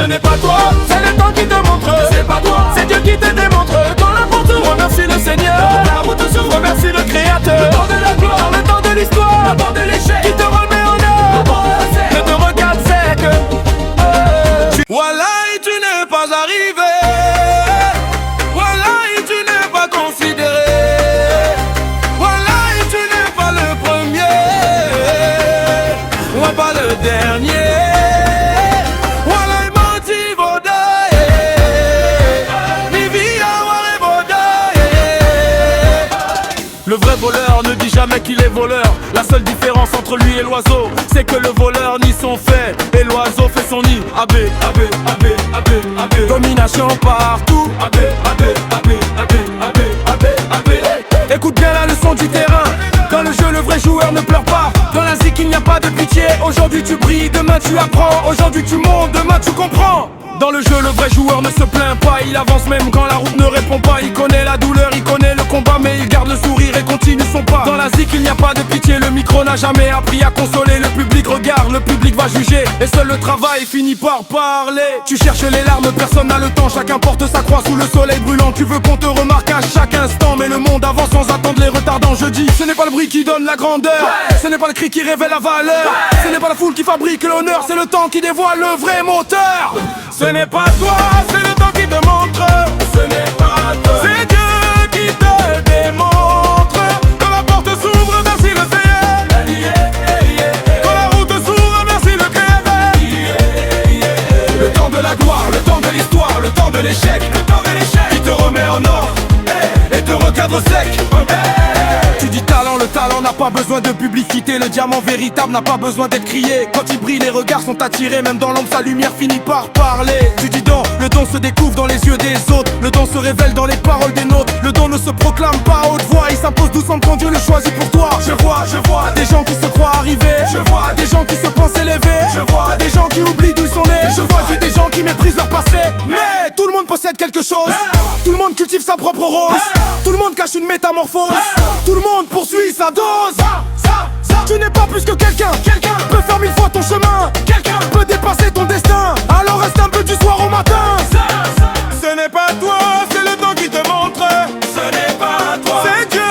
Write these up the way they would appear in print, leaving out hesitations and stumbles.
n'est pas toi. C'est le temps qui te montre, c'est pas toi. c'est Dieu qui te démontre. Dans la porte, remercie le Seigneur. La route s'ouvre, Remercie le Créateur. le temps de la gloire, Dans le temps de l'histoire, le temps de l'échec, qui te remet en le œuvre. temps de la scène. Ne te regarde sec. Voilà et tu n'es pas arrivé. Voilà et tu n'es pas considéré. Voilà et tu n'es pas le premier. Ouais, pas le dernier. Voilà et menti vaudé. Mi via ware vaudé. Le vrai voleur ne dit jamais qu'il est voleur. La seule différence entre lui et l'oiseau, c'est que le voleur nie son fait et l'oiseau fait son nid. AB, AB, AB, AB, AB. Domination partout. AB, AB, AB, AB, AB, AB, AB. Écoute bien la leçon du terrain. Dans le jeu, le vrai joueur ne pleure pas. Dans la zik, il n'y a pas de pitié. Aujourd'hui tu brilles, demain tu apprends. Aujourd'hui tu montes, demain tu comprends. Dans le jeu, le vrai joueur ne se plaint pas. Il avance même quand la route ne répond pas. Il connaît la douleur, il connaît le combat, mais il garde le sourire et continue son pas. Dans la zik, il n'y a pas de pitié. Le micro n'a jamais appris à consoler. Le public regarde, le public va juger. Et seul le travail finit par parler. Tu cherches les larmes, personne n'a le temps. Chacun porte sa croix sous le soleil brûlant. Tu veux qu'on te remarque à chaque instant, mais le monde avance sans attendre les retardants. Je dis, ce n'est pas le bruit qui donne la grandeur, ce n'est pas le cri qui révèle la valeur, ce n'est pas la foule qui fabrique l'honneur, c'est le temps qui dévoile le vrai moteur. Ce n'est pas toi, c'est le temps qui te montre. Ce n'est pas toi, c'est Dieu qui te démontre. Quand la porte s'ouvre, merci le Seigneur. Quand la route s'ouvre, merci le Créateur. Le temps de la gloire, le temps de l'histoire, le temps de l'échec, qui te remet en ordre et te recadre sec. Tu dis talent, le talent n'a pas besoin de publicité. Le diamant véritable n'a pas besoin d'être crié. Quand il brille, les regards sont attirés. Même dans l'ombre, sa lumière finit par parler. Tu dis don, le don se découvre dans les yeux des autres. Le don se révèle dans les paroles des nôtres. Le don ne se proclame pas à haute voix. Il s'impose doucement quand Dieu le choisit pour toi. Je vois des gens qui se croient arrivés. Je vois des gens qui se pensent élevés. Je vois des gens qui oublient d'où ils sont nés. Je vois des gens qui méprisent leur passé. Mais tout le monde possède quelque chose. Tout le monde cultive sa propre rose. Tout le monde cache une métamorphose. Tout le monde poursuit sa dose. Tu n'es pas plus que quelqu'un. Quelqu'un peut faire 1000 fois ton chemin. Quelqu'un peut dépasser ton destin. Alors reste un peu du soir au matin. Ce n'est pas toi, c'est le temps qui te montre. Ce n'est pas toi, c'est Dieu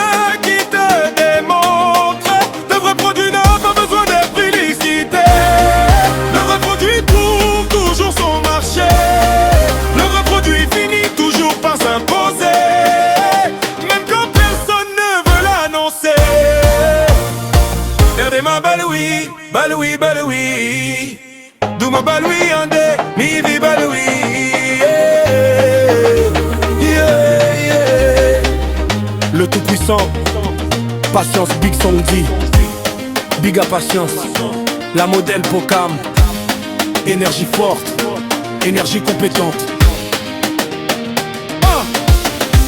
qui te démontre. Le vrai produit n'a pas besoin d'être félicité. Le vrai produit trouve toujours son marché. Le vrai produit finit toujours par s'imposer. Même quand personne ne veut l'annoncer. Regardez-moi baloui, baloui, baloui. D'où-moi baloui, andé, mi vi baloui. Le tout-puissant, patience, Big Sondi. Big à patience, la modèle Pocam. Énergie forte, énergie compétente.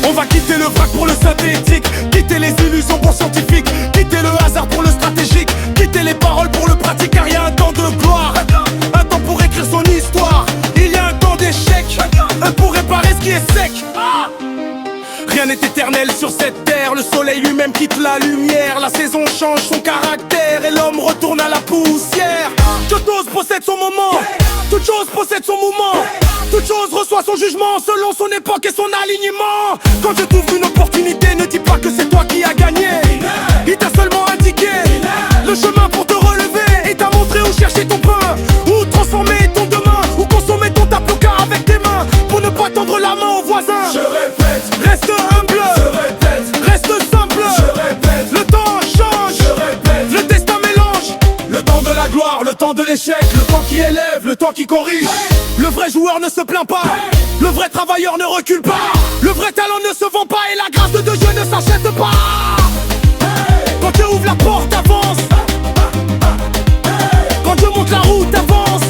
On va quitter le vrac pour le synthétique, quitter les illusions pour scientifiques, quitter le hasard pour le stratégique, quitter les paroles pour le pratique. Car il y a un temps de gloire, un temps pour écrire son histoire. Il y a un temps d'échec, un pour réparer ce qui est sec. Rien n'est éternel sur cette terre, le soleil lui-même quitte la lumière. La saison change son caractère et l'homme retourne à la poussière. Toute chose possède son moment, toute chose possède son mouvement. Toute chose reçoit son jugement selon son époque et son alignement. Quand je trouve une opportunité, ne dis pas que c'est toi qui as gagné. Il t'a seulement indiqué le chemin pour te relever. Il t'a montré où chercher ton pain, où transformer ton demain, où consommer ton tapioca avec tes mains, pour ne pas tendre la main aux voisins. Je répète, Reste humble, je répète, reste simple. je répète, Le temps change, je répète. le destin mélange. Le temps de la gloire, le temps de l'échec, le temps qui élève, le temps qui corrige. Le vrai joueur ne se plaint pas, le vrai travailleur ne recule pas. Le vrai talent ne se vend pas et la grâce de Dieu ne s'achète pas. Quand Dieu ouvre la porte, avance. Quand Dieu monte la route, avance.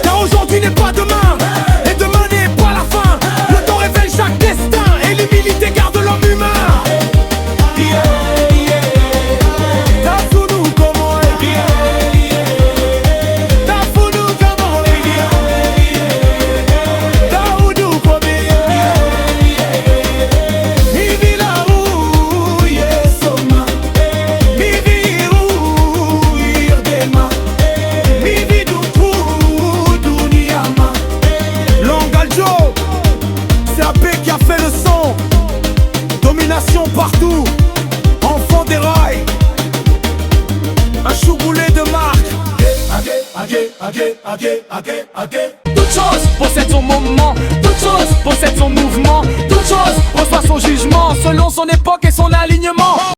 Car aujourd'hui n'est pas demain, et demain n'est pas la fin. Le temps révèle chaque destin, et l'humilité garde l'homme humain. domination partout. Enfant des rails, un chouboulé de marque. Toute chose possède son moment, toute chose possède son mouvement, toute chose reçoit son jugement selon son époque et son alignement.